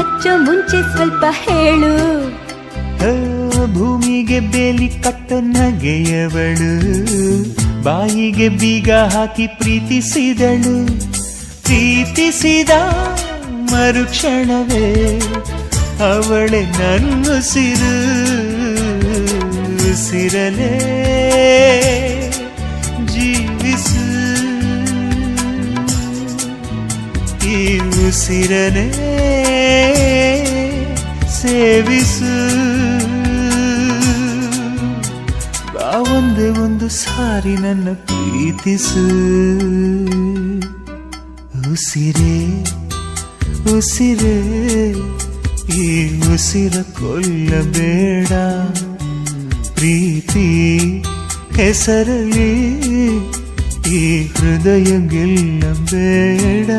ಹಚ್ಚೋ ಮುಂಚೆ ಸ್ವಲ್ಪ ಹೇಳು. ಭೂಮಿಗೆ ಬೇಲಿ ಕಟ್ಟೋ ನಗೆಯವಳು, ಬಾಯಿಗೆ ಬೀಗ ಹಾಕಿ ಪ್ರೀತಿಸಿದಳು. ಪ್ರೀತಿಸಿದ ಮರುಕ್ಷಣವೇ ಅವಳೆ ನನ್ನುಸಿರು. ಉಸಿರಲೇ ಜೀವಿಸು, ಈ ಉಸಿರನೇ ಸೇವಿಸು. ಒಂದೇ ಒಂದು ಸಾರಿ ನನ್ನ ಪ್ರೀತಿಸು. ಉಸಿರೇ ಉಸಿರೇ ಈ ಉಸಿರ ಕೊಲ್ಲಬೇಡ. ಪ್ರೀತಿ ಹೆಸರಲಿ ಈ ಹೃದಯ ಗೆಲ್ಲಬೇಡ.